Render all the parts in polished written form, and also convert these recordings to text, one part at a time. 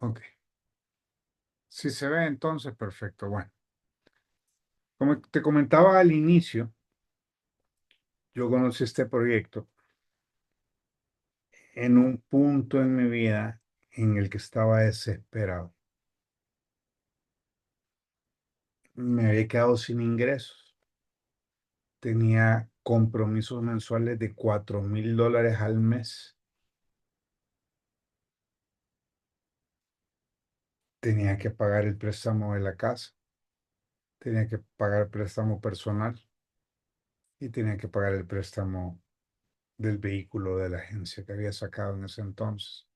Ok. Si se ve entonces, perfecto. Bueno, como te comentaba al inicio, yo conocí este proyecto en un punto en mi vida en el que estaba desesperado. Me había quedado sin ingresos. Tenía compromisos mensuales de $4,000 al mes. Tenía que pagar el préstamo de la casa, tenía que pagar el préstamo personal y tenía que pagar el préstamo del vehículo de la agencia que había sacado en ese entonces.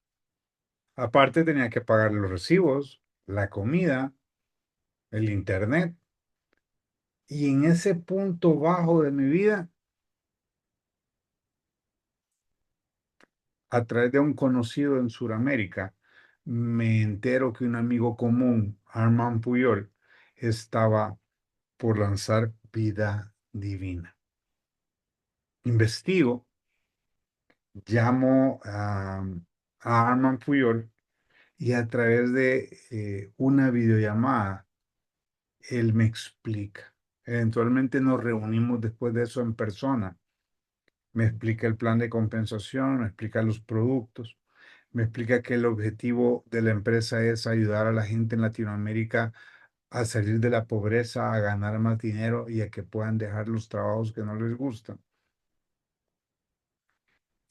Aparte tenía que pagar los recibos, la comida, el internet. Y en ese punto bajo de mi vida, a través de un conocido en Sudamérica, me entero que un amigo común, Armand Puyol, estaba por lanzar Vida Divina. Investigo, llamo a Armand Puyol y a través de una videollamada, él me explica. Eventualmente nos reunimos después de eso en persona. Me explica el plan de compensación, me explica los productos, me explica que el objetivo de la empresa es ayudar a la gente en Latinoamérica a salir de la pobreza, a ganar más dinero y a que puedan dejar los trabajos que no les gustan.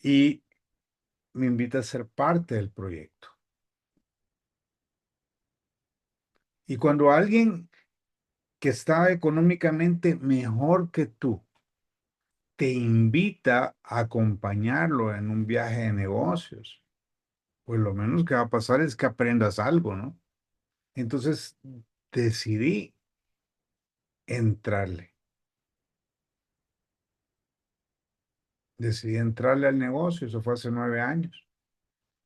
Y me invita a ser parte del proyecto. Y cuando alguien que está económicamente mejor que tú te invita a acompañarlo en un viaje de negocios, pues lo menos que va a pasar es que aprendas algo, ¿no? Entonces decidí entrarle, decidí entrarle al negocio, eso fue hace 9 años.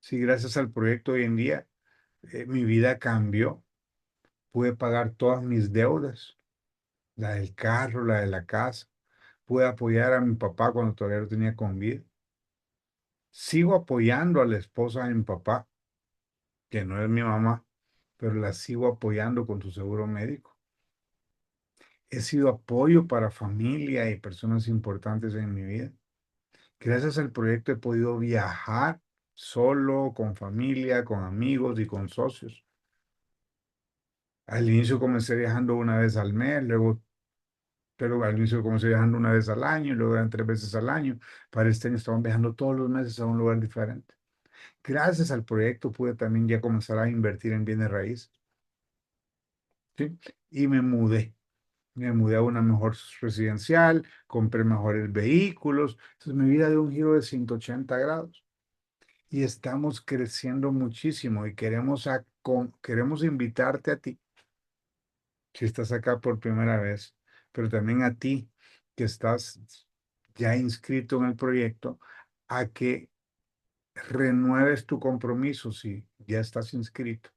Sí, gracias al proyecto hoy en día mi vida cambió, pude pagar todas mis deudas, la del carro, la de la casa, pude apoyar a mi papá cuando todavía lo tenía con vida. Sigo apoyando a la esposa de mi papá, que no es mi mamá, pero la sigo apoyando con su seguro médico. He sido apoyo para familia y personas importantes en mi vida. Gracias al proyecto he podido viajar solo, con familia, con amigos y con socios. Al inicio comencé viajando una vez al mes, luego, pero al inicio comencé viajando una vez al año, luego eran 3 veces al año. Para este año estaban viajando todos los meses a un lugar diferente. Gracias al proyecto pude también ya comenzar a invertir en bienes raíces, ¿sí? Y me mudé. Me mudé a una mejor residencial, compré mejores vehículos. Entonces mi vida dio un giro de 180 grados. Y estamos creciendo muchísimo y queremos invitarte a ti, si estás acá por primera vez, pero también a ti que estás ya inscrito en el proyecto, a que renueves tu compromiso si ya estás inscrito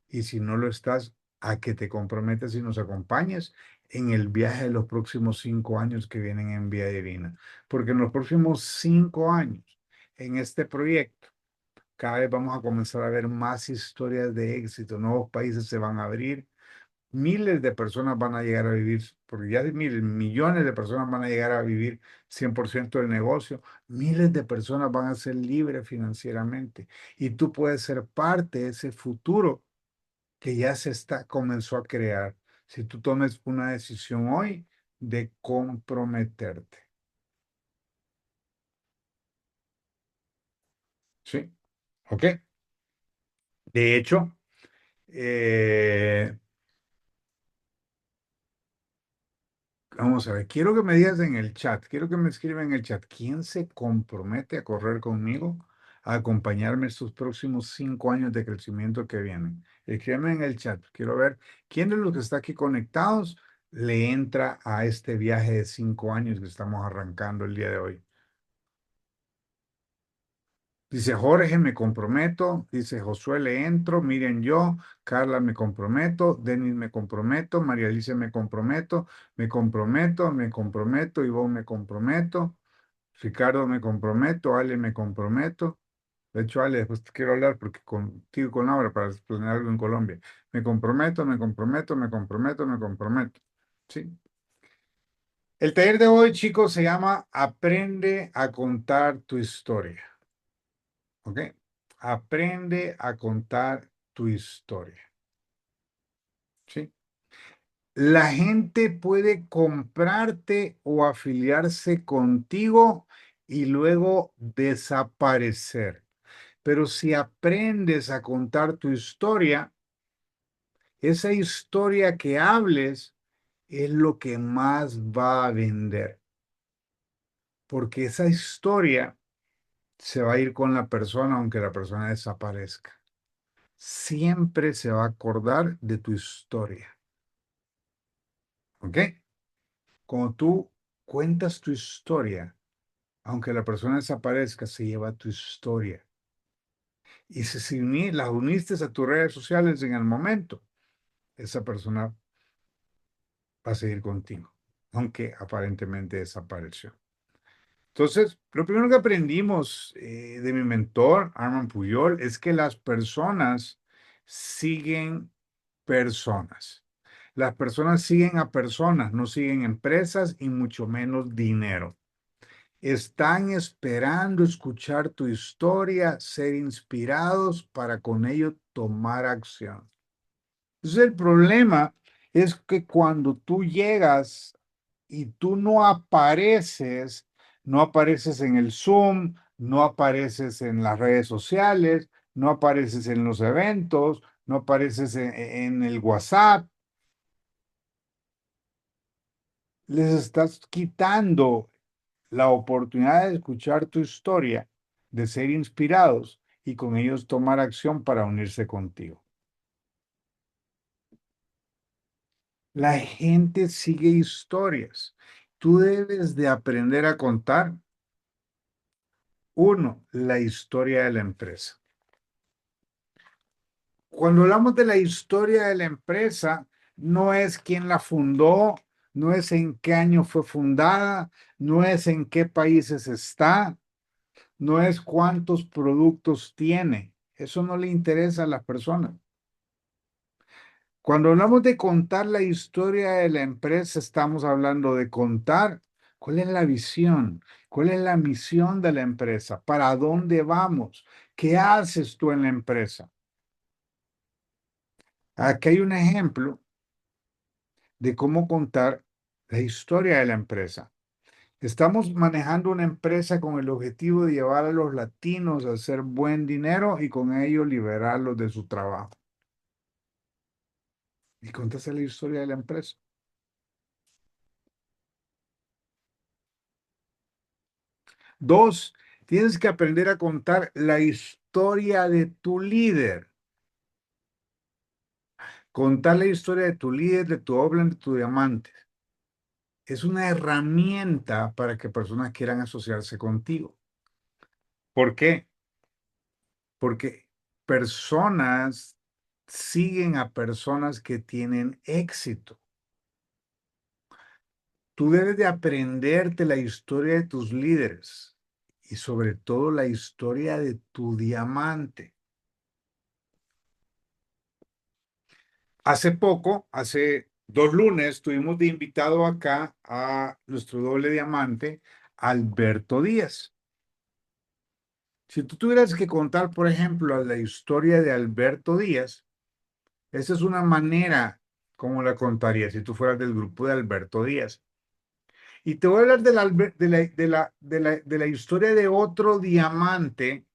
y si no lo estás, a que te comprometas y nos acompañes en el viaje de los próximos 5 años que vienen en Vía Divina. Porque en los próximos 5 años, en este proyecto, cada vez vamos a comenzar a ver más historias de éxito, nuevos países se van a abrir, miles de personas van a llegar a vivir, porque ya miles, millones de personas van a llegar a vivir 100% del negocio, miles de personas van a ser libres financieramente y tú puedes ser parte de ese futuro que ya comenzó a crear si tú tomes una decisión hoy de comprometerte. ¿Sí? ¿Ok? De hecho, eh, vamos a ver, quiero que me digas en el chat, quiero que me escriban en el chat, ¿quién se compromete a correr conmigo, a acompañarme estos próximos 5 años de crecimiento que vienen? Escríbeme en el chat, quiero ver quién de los que está aquí conectados le entra a este viaje de 5 años que estamos arrancando el día de hoy. Dice Jorge, me comprometo. Dice Josué, le entro. Miren yo. Carla, me comprometo. Denis, me comprometo. María Alicia, me comprometo. Me comprometo, me comprometo. Ivonne, me comprometo. Ricardo, me comprometo. Ale, me comprometo. De hecho, Ale, después te quiero hablar porque contigo y con Laura para planear algo en Colombia. Me comprometo, me comprometo, me comprometo, me comprometo. Sí. El taller de hoy, chicos, se llama Aprende a contar tu historia. ¿Ok? Aprende a contar tu historia. ¿Sí? La gente puede comprarte o afiliarse contigo y luego desaparecer. Pero si aprendes a contar tu historia, esa historia que hables es lo que más va a vender, porque esa historia se va a ir con la persona aunque la persona desaparezca. Siempre se va a acordar de tu historia, ¿ok? Cuando tú cuentas tu historia, aunque la persona desaparezca, se lleva tu historia. Y si la uniste a tus redes sociales en el momento, esa persona va a seguir contigo, aunque aparentemente desapareció. Entonces, lo primero que aprendimos de mi mentor, Armand Puyol, es que las personas siguen personas. Las personas siguen a personas, no siguen empresas y mucho menos dinero. Están esperando escuchar tu historia, ser inspirados para con ello tomar acción. Entonces el problema es que cuando tú llegas y tú no apareces en el Zoom, no apareces en las redes sociales, no apareces en los eventos, no apareces en el WhatsApp, les estás quitando la oportunidad de escuchar tu historia, de ser inspirados y con ellos tomar acción para unirse contigo. La gente sigue historias. Tú debes de aprender a contar, uno, la historia de la empresa. Cuando hablamos de la historia de la empresa, no es quién la fundó, no es en qué año fue fundada, no es en qué países está, no es cuántos productos tiene. Eso no le interesa a las personas. Cuando hablamos de contar la historia de la empresa, estamos hablando de contar cuál es la visión, cuál es la misión de la empresa, para dónde vamos, qué haces tú en la empresa. Aquí hay un ejemplo de cómo contar la historia de la empresa. Estamos manejando una empresa con el objetivo de llevar a los latinos a hacer buen dinero y con ello liberarlos de su trabajo. Y contaste la historia de la empresa. Dos, tienes que aprender a contar la historia de tu líder. Contar la historia de tu líder, de tu obra, de tu diamante. Es una herramienta para que personas quieran asociarse contigo. ¿Por qué? Porque personas siguen a personas que tienen éxito. Tú debes de aprenderte la historia de tus líderes y sobre todo la historia de tu diamante. Hace poco, hace 2 lunes, tuvimos de invitado acá a nuestro doble diamante, Alberto Díaz. Si tú tuvieras que contar, por ejemplo, la historia de Alberto Díaz, esa es una manera como la contaría si tú fueras del grupo de Alberto Díaz. Y te voy a hablar de la historia de otro diamante,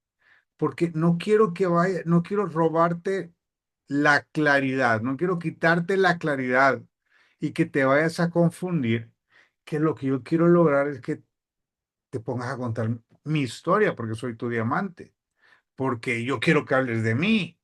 porque no quiero que vaya, no quiero robarte la claridad, no quiero quitarte la claridad y que te vayas a confundir, que lo que yo quiero lograr es que te pongas a contar mi historia, porque soy tu diamante, porque yo quiero que hables de mí,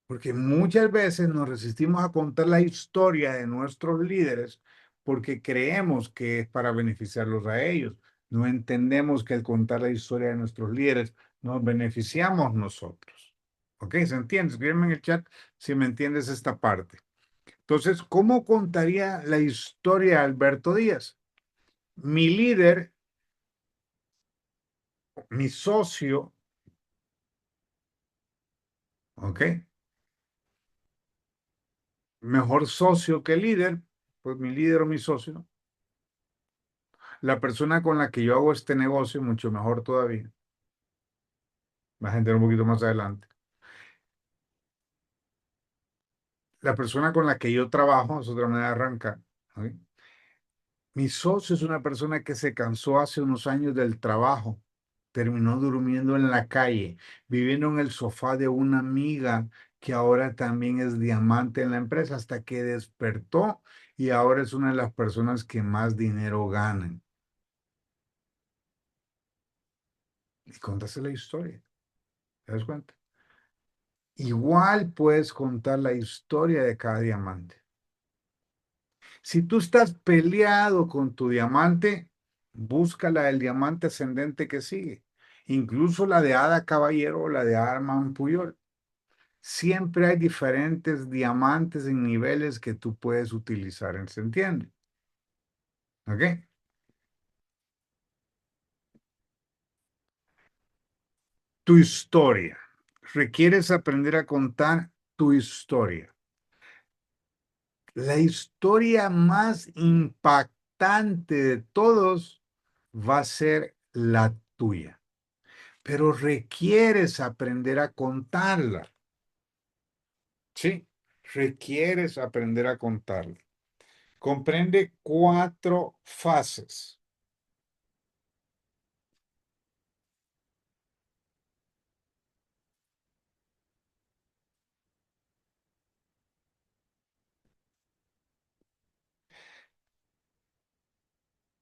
porque muchas veces nos resistimos a contar la historia de nuestros líderes porque creemos que es para beneficiarlos a ellos. No entendemos que al contar la historia de nuestros líderes nos beneficiamos nosotros. ¿Ok? ¿Se entiende? Escríbeme en el chat si me entiendes esta parte. Entonces, ¿cómo contaría la historia de Alberto Díaz? Mi líder, mi socio, ¿Ok? Mejor socio que líder, pues mi líder o mi socio. La persona con la que yo hago este negocio, mucho mejor todavía. Vas a entender un poquito más adelante. La persona con la que yo trabajo, es otra manera de arrancar. ¿Ok? Mi socio es una persona que se cansó hace unos años del trabajo, terminó durmiendo en la calle, viviendo en el sofá de una amiga que ahora también es diamante en la empresa, hasta que despertó y ahora es una de las personas que más dinero ganan. Y contaste la historia, ¿te das cuenta? Igual puedes contar la historia de cada diamante. Si tú estás peleado con tu diamante, busca la del diamante ascendente que sigue. Incluso la de Ada Caballero o la de Arman Puyol. Siempre hay diferentes diamantes en niveles que tú puedes utilizar, ¿se entiende? ¿Ok? Tu historia. Requieres aprender a contar tu historia. La historia más impactante de todos va a ser la tuya, pero requieres aprender a contarla. Sí, requieres aprender a contarla. Comprende cuatro fases.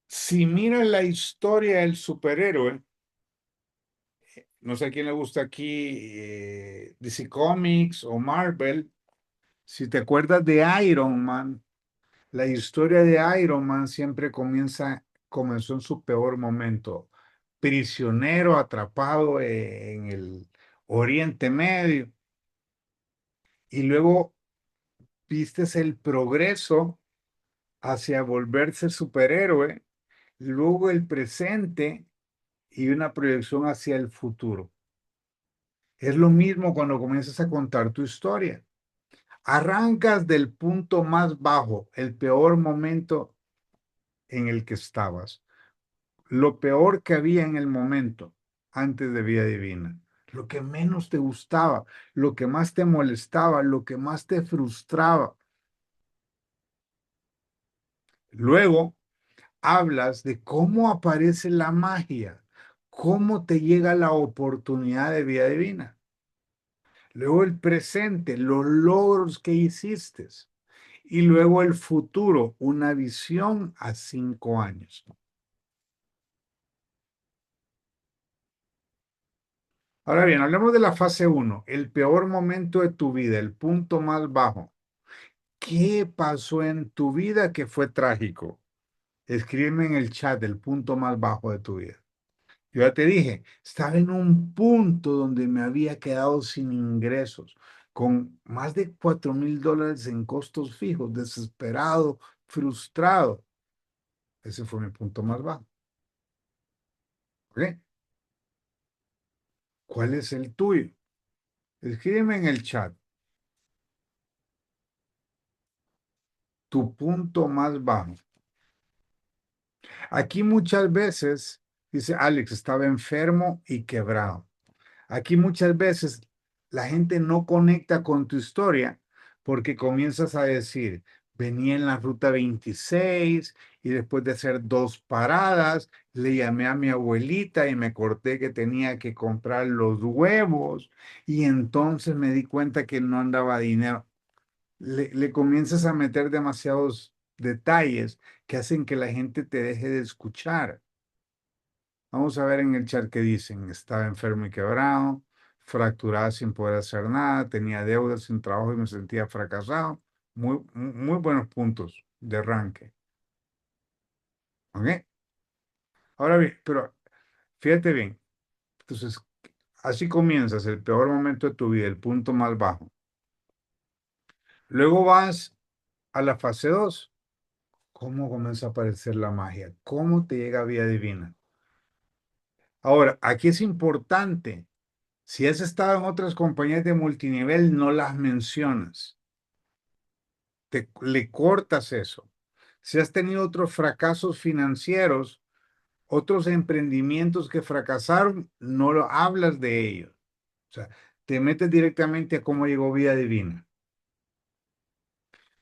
Si miras la historia del superhéroe, no sé a quién le gusta aquí, DC Comics o Marvel, si te acuerdas de Iron Man, la historia de Iron Man siempre comenzó en su peor momento, prisionero, atrapado en el Oriente Medio, y luego vistes el progreso hacia volverse superhéroe, luego el presente y una proyección hacia el futuro. Es lo mismo cuando comienzas a contar tu historia. Arrancas del punto más bajo, el peor momento en el que estabas, lo peor que había en el momento antes de Vida Divina, lo que menos te gustaba, lo que más te molestaba, lo que más te frustraba. Luego hablas de cómo aparece la magia, cómo te llega la oportunidad de Vida Divina. Luego el presente, los logros que hiciste. Y luego el futuro, una visión a 5 años. Ahora bien, hablemos de la fase uno, el peor momento de tu vida, el punto más bajo. ¿Qué pasó en tu vida que fue trágico? Escríbeme en el chat el punto más bajo de tu vida. Yo ya te dije, estaba en un punto donde me había quedado sin ingresos, con más de $4,000 en costos fijos, desesperado, frustrado. Ese fue mi punto más bajo. ¿Ok? ¿Cuál es el tuyo? Escríbeme en el chat tu punto más bajo. Aquí muchas veces, dice Alex, estaba enfermo y quebrado. Aquí muchas veces la gente no conecta con tu historia porque comienzas a decir, venía en la ruta 26 y después de hacer dos paradas, le llamé a mi abuelita y me corté que tenía que comprar los huevos y entonces me di cuenta que no andaba dinero. Le comienzas a meter demasiados detalles que hacen que la gente te deje de escuchar. Vamos a ver en el chat qué dicen. Estaba enfermo y quebrado, fracturada sin poder hacer nada, tenía deudas sin trabajo y me sentía fracasado. Muy buenos puntos de arranque. ¿Ok? Ahora bien, pero fíjate bien. Entonces, así comienzas el peor momento de tu vida, el punto más bajo. Luego vas a la fase 2. ¿Cómo comienza a aparecer la magia? ¿Cómo te llega vía divina? Ahora, aquí es importante. Si has estado en otras compañías de multinivel, no las mencionas, le cortas eso. Si has tenido otros fracasos financieros, otros emprendimientos que fracasaron, no lo hablas de ellos. O sea, te metes directamente a cómo llegó Vida Divina.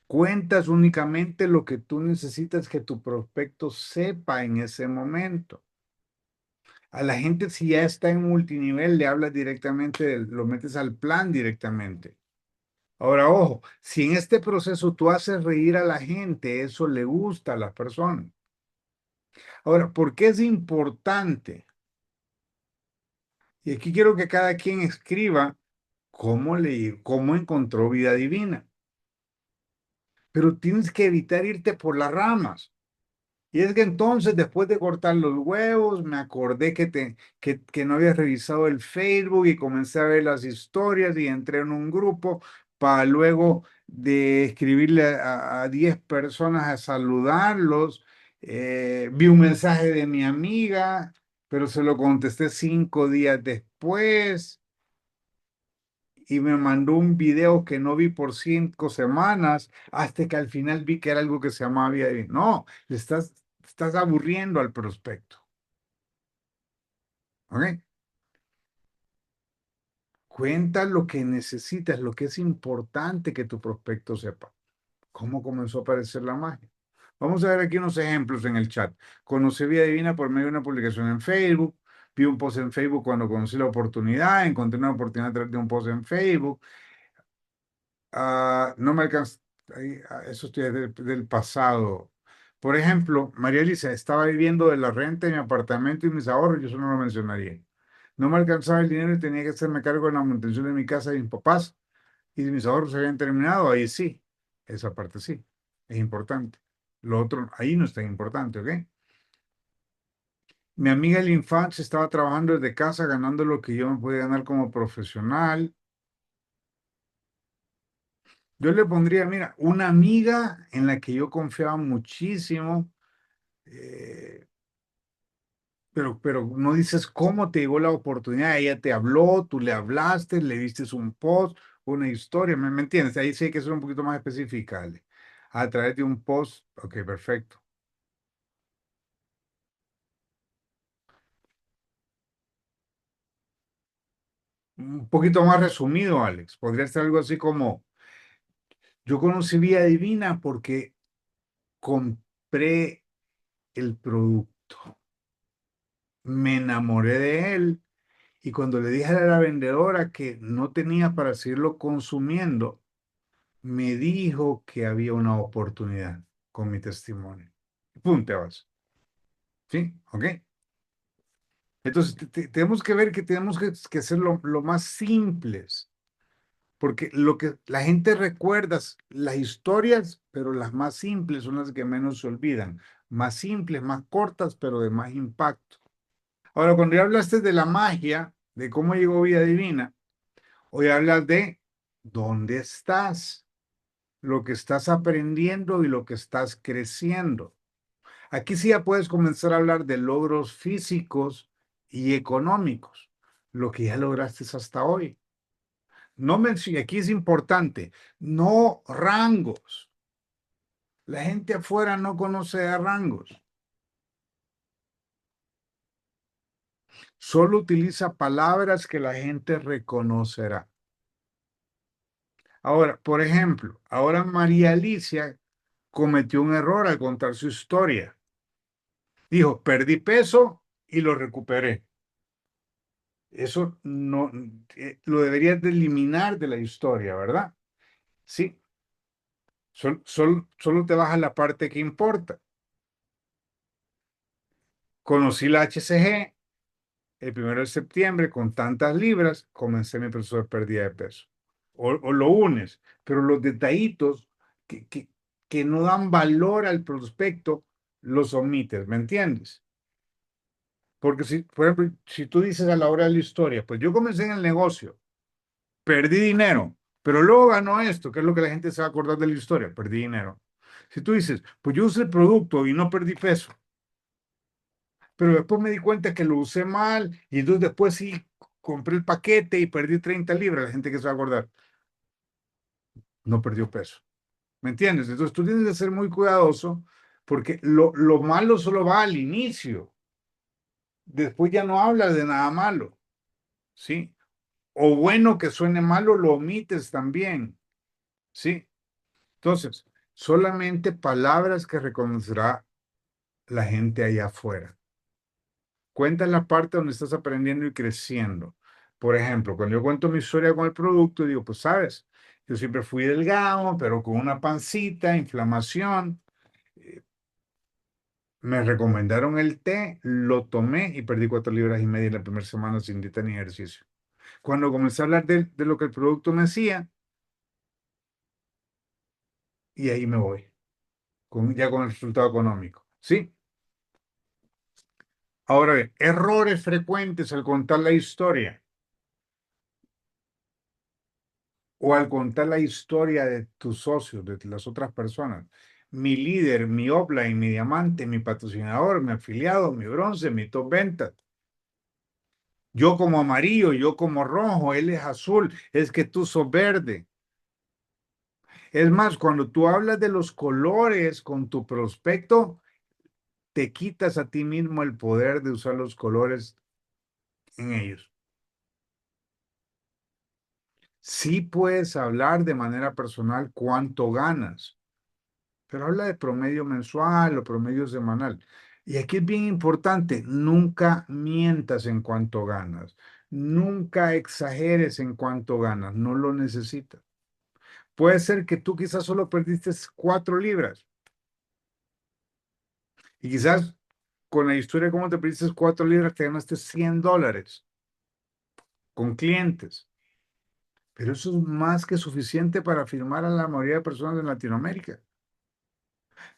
Cuentas únicamente lo que tú necesitas que tu prospecto sepa en ese momento. A la gente, si ya está en multinivel, le hablas directamente, lo metes al plan directamente. Ahora, ojo, si en este proceso tú haces reír a la gente, eso le gusta a las personas. Ahora, ¿por qué es importante? Y aquí quiero que cada quien escriba cómo encontró vida divina. Pero tienes que evitar irte por las ramas. Y es que entonces, después de cortar los huevos, me acordé que no había revisado el Facebook y comencé a ver las historias y entré en un grupo para luego de escribirle a 10 personas a saludarlos. Vi un mensaje de mi amiga, pero se lo contesté 5 días después y me mandó un video que no vi por 5 semanas, hasta que al final vi que era algo que se llamaba vida divina. No, estás aburriendo al prospecto. ¿Ok? Cuenta lo que necesitas, lo que es importante que tu prospecto sepa. ¿Cómo comenzó a aparecer la magia? Vamos a ver aquí unos ejemplos en el chat. Conocí Vida Divina por medio de una publicación en Facebook. Vi un post en Facebook cuando conocí la oportunidad. Encontré una oportunidad a través de un post en Facebook. No me alcanza, eso estoy del pasado. Por ejemplo, María Elisa estaba viviendo de la renta de mi apartamento y mis ahorros, yo eso no lo mencionaría. No me alcanzaba el dinero y tenía que hacerme cargo de la manutención de mi casa y mis papás, y mis ahorros se habían terminado, ahí sí, esa parte sí, es importante. Lo otro, ahí no es tan importante, ¿ok? Mi amiga de la infancia estaba trabajando desde casa, ganando lo que yo me podía ganar como profesional. Yo le pondría, mira, una amiga en la que yo confiaba muchísimo, eh, pero no dices cómo te llegó la oportunidad. Ella te habló, tú le hablaste, le diste un post, una historia, ¿me entiendes? Ahí sí hay que ser un poquito más específica, Ale. A través de un post, ok, perfecto. Un poquito más resumido, Alex. Podría ser algo así como, yo conocí Vía Divina porque compré el producto, me enamoré de él. Y cuando le dije a la vendedora que no tenía para seguirlo consumiendo, me dijo que había una oportunidad con mi testimonio. Pum, te vas. ¿Sí? ¿Ok? Entonces, tenemos que ver que tenemos que ser lo más simples, porque lo que la gente recuerda es las historias, pero las más simples son las que menos se olvidan. Más simples, más cortas, pero de más impacto. Ahora, cuando ya hablaste de la magia, de cómo llegó Vida Divina, hoy hablas de dónde estás, lo que estás aprendiendo y lo que estás creciendo. Aquí sí ya puedes comenzar a hablar de logros físicos y económicos, lo que ya lograste hasta hoy. No aquí es importante, no rangos. La gente afuera no conoce de rangos, solo utiliza palabras que la gente reconocerá. Ahora, por ejemplo, ahora María Alicia cometió un error al contar su historia. Dijo, perdí peso y lo recuperé. Eso no, lo deberías de eliminar de la historia, ¿verdad? Sí, solo te baja la parte que importa. Conocí la HCG el 1 de septiembre con tantas libras, comencé mi proceso de pérdida de peso. O lo unes, pero los detallitos que no dan valor al prospecto, los omites, ¿me entiendes? Porque si, por ejemplo, si tú dices a la hora de la historia, pues yo comencé en el negocio, perdí dinero, pero luego ganó esto, que es lo que la gente se va a acordar de la historia, perdí dinero. Si tú dices, pues yo usé el producto y no perdí peso, pero después me di cuenta que lo usé mal y entonces después sí compré el paquete y perdí 30 libras. La gente que se va a acordar, no perdió peso. ¿Me entiendes? Entonces tú tienes que ser muy cuidadoso porque lo malo solo va al inicio. Después ya no hablas de nada malo, ¿sí? O bueno que suene malo, lo omites también, ¿sí? Entonces, solamente palabras que reconocerá la gente allá afuera. Cuenta la parte donde estás aprendiendo y creciendo. Por ejemplo, cuando yo cuento mi historia con el producto, digo, pues sabes, yo siempre fui delgado, pero con una pancita, inflamación. eh, Me recomendaron el té, lo tomé y perdí 4 libras y media en la primera semana sin dieta ni ejercicio. Cuando comencé a hablar de lo que el producto me hacía, y ahí me voy, ya con el resultado económico. ¿Sí? Ahora bien, errores frecuentes al contar la historia o al contar la historia de tus socios, de las otras personas. Mi líder, mi upline, mi diamante, mi patrocinador, mi afiliado, mi bronce, mi top ventas. Yo como amarillo, yo como rojo, él es azul, es que tú sos verde. Es más, cuando tú hablas de los colores con tu prospecto, te quitas a ti mismo el poder de usar los colores en ellos. Sí puedes hablar de manera personal cuánto ganas, pero habla de promedio mensual o promedio semanal. Y aquí es bien importante, nunca mientas en cuánto ganas, nunca exageres en cuánto ganas, no lo necesitas. Puede ser que tú quizás solo perdiste 4 libras y quizás con la historia de cómo te perdiste 4 libras te ganaste $100 con clientes. Pero eso es más que suficiente para firmar a la mayoría de personas en Latinoamérica.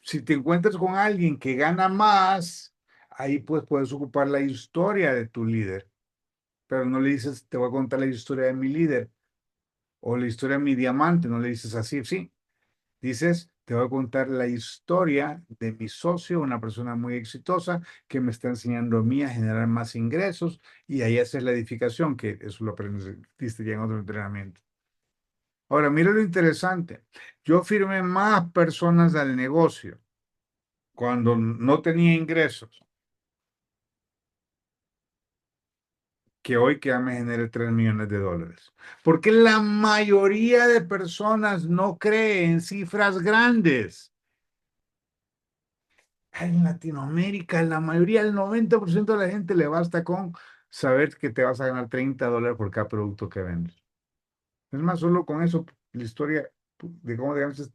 Si te encuentras con alguien que gana más, ahí pues puedes ocupar la historia de tu líder, pero no le dices, te voy a contar la historia de mi líder o la historia de mi diamante, no le dices así, sí. Dices, te voy a contar la historia de mi socio, una persona muy exitosa que me está enseñando a mí a generar más ingresos y ahí haces la edificación, que eso lo aprendiste ya en otro entrenamiento. Ahora, mira lo interesante. Yo firmé más personas al negocio cuando no tenía ingresos que hoy que ya me genere $3 millones. Porque la mayoría de personas no creen en cifras grandes. En Latinoamérica, la mayoría, el 90% de la gente le basta con saber que te vas a ganar $30 por cada producto que vendes. Es más, solo con eso, la historia de cómo te ganas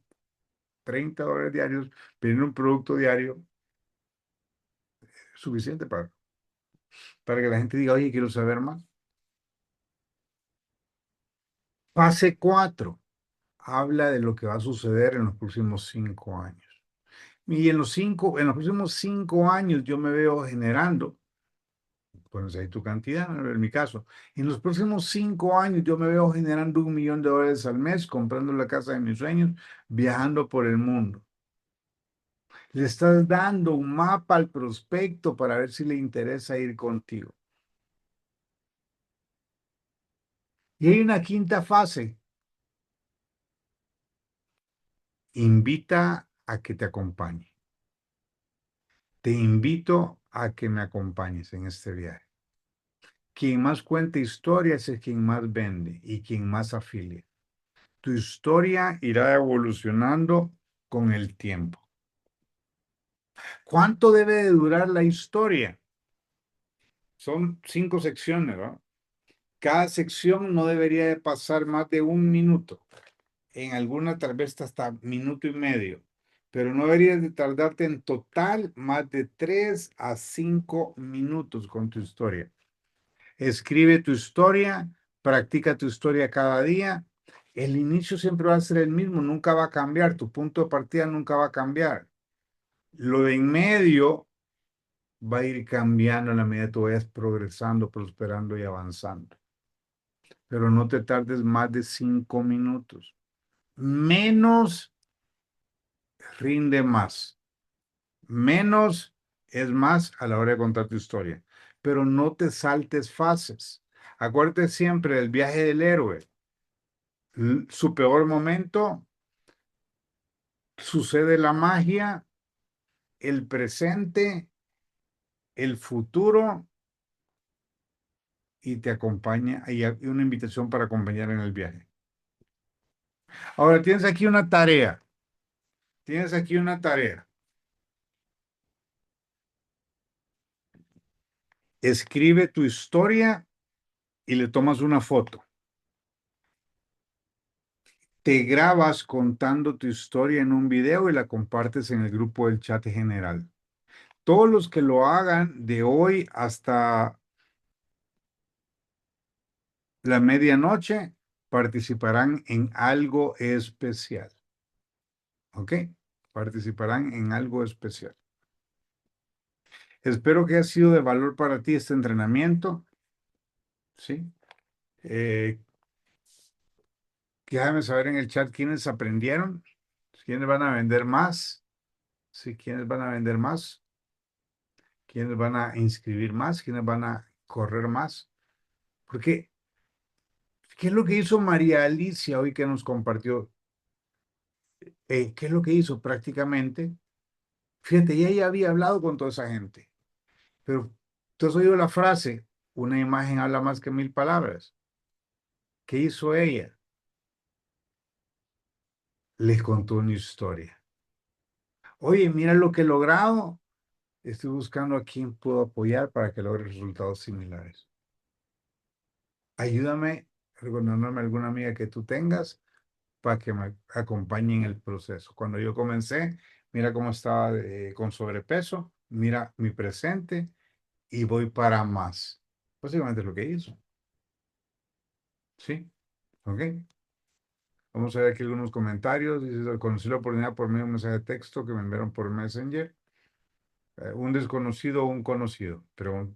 $30 diarios, vendiendo un producto diario, es suficiente para que la gente diga, oye, quiero saber más. Fase 4 habla de lo que va a suceder en los próximos 5 años. Y en los próximos 5 años yo me veo generando, pones ahí tu cantidad, en mi caso, en los próximos 5 años yo me veo generando $1 millón al mes, comprando la casa de mis sueños, viajando por el mundo. Le estás dando un mapa al prospecto para ver si le interesa ir contigo. Y hay una quinta fase, invita a que te acompañe. Te invito a que me acompañes en este viaje. Quien más cuenta historias es quien más vende y quien más afilia. Tu historia irá evolucionando con el tiempo. ¿Cuánto debe de durar la historia? Son 5 secciones, ¿no? Cada sección no debería de pasar más de 1 minuto. En alguna tal vez hasta minuto y medio. Pero no deberías de tardarte en total más de 3 a 5 minutos con tu historia. Escribe tu historia, practica tu historia cada día. El inicio siempre va a ser el mismo, nunca va a cambiar, tu punto de partida nunca va a cambiar. Lo de en medio va a ir cambiando a la medida que tú vayas progresando, prosperando y avanzando. Pero no te tardes más de 5 minutos. Menos rinde más. Menos es más a la hora de contar tu historia. Pero no te saltes fases. Acuérdate siempre del viaje del héroe. Su peor momento, sucede la magia, el presente, el futuro y te acompaña, y hay una invitación para acompañar en el viaje. Ahora tienes aquí una tarea. Tienes aquí una tarea. Escribe tu historia y le tomas una foto. Te grabas contando tu historia en un video y la compartes en el grupo del chat general. Todos los que lo hagan de hoy hasta la medianoche participarán en algo especial. ¿Ok? Participarán en algo especial. Espero que haya sido de valor para ti este entrenamiento. ¿Sí? Eh, Déjame saber en el chat quiénes aprendieron, quiénes van a vender más, sí, quiénes van a vender más, quiénes van a inscribir más, quiénes van a correr más. Porque, ¿qué es lo que hizo María Alicia hoy que nos compartió? ¿Qué es lo que hizo prácticamente? Fíjate, ella ya había hablado con toda esa gente, pero tú has oído la frase, una imagen habla más que mil palabras. ¿Qué hizo ella? Les contó una historia. Oye, mira lo que he logrado. Estoy buscando a quién puedo apoyar para que logre resultados similares. Ayúdame recomendándome alguna amiga que tú tengas para que me acompañe en el proceso. Cuando yo comencé, mira cómo estaba con sobrepeso, mira mi presente y voy para más. Básicamente es lo que hizo. ¿Sí? ¿Ok? Vamos a ver aquí algunos comentarios. Dice, conocí la oportunidad por medio de un mensaje de texto que me enviaron por Messenger. Un desconocido o un conocido, pero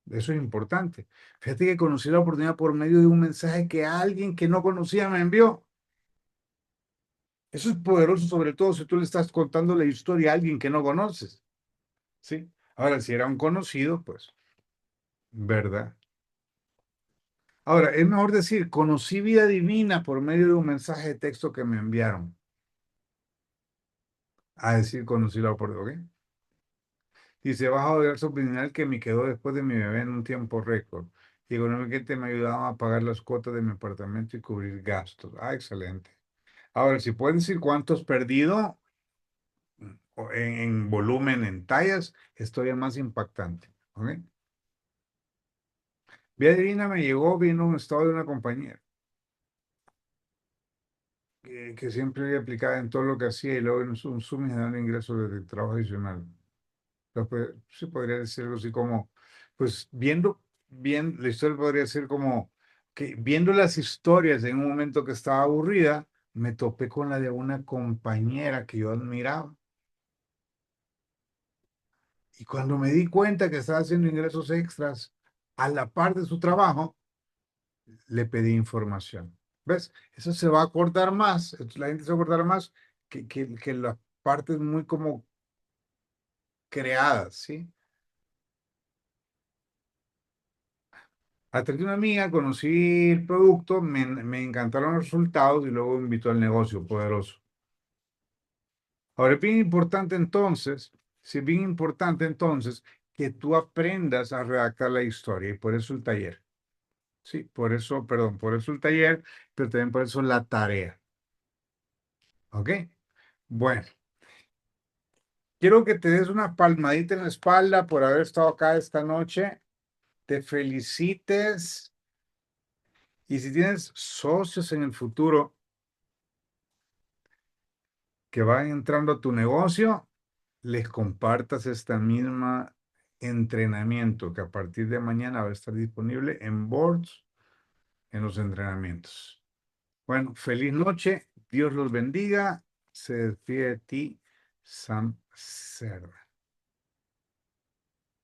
eso es importante. Fíjate que conocí la oportunidad por medio de un mensaje que alguien que no conocía me envió. Eso es poderoso, sobre todo si tú le estás contando la historia a alguien que no conoces. ¿Sí? Ahora, si era un conocido, pues, ¿verdad? Ahora, es mejor decir, conocí vida divina por medio de un mensaje de texto que me enviaron. A decir, conocí la oportunidad. ¿Ok? Dice, bajo de gasto opinional que me quedó después de mi bebé en un tiempo récord. Y económicamente me ayudaba a pagar las cuotas de mi apartamento y cubrir gastos. Ah, excelente. Ahora, si puedes decir cuánto has perdido en volumen, en tallas, es todavía más impactante. ¿Ok? Vía Divina me llegó viendo un estado de una compañía que siempre aplicaba en todo lo que hacía y luego en un Zoom y generando ingresos de trabajo adicional. Pues, sí podría decir algo así como, pues viendo bien, la historia podría ser como que viendo las historias en un momento que estaba aburrida, me topé con la de una compañera que yo admiraba. Y cuando me di cuenta que estaba haciendo ingresos extras a la par de su trabajo, le pedí información. ¿Ves? Eso se va a acordar más, la gente se va a acordar más que las partes muy como creadas, ¿sí? A través de una amiga conocí el producto, me encantaron los resultados y luego me invitó al negocio poderoso. Ahora es bien importante entonces, sí, es bien importante entonces que tú aprendas a redactar la historia y por eso el taller. Sí, por eso, perdón, por eso el taller, pero también por eso la tarea. ¿Ok? Bueno, quiero que te des una palmadita en la espalda por haber estado acá esta noche. Te felicites y si tienes socios en el futuro que van entrando a tu negocio, les compartas esta misma entrenamiento que a partir de mañana va a estar disponible en boards, en los entrenamientos. Bueno, feliz noche, Dios los bendiga. Se despide de ti, Sam Cerda.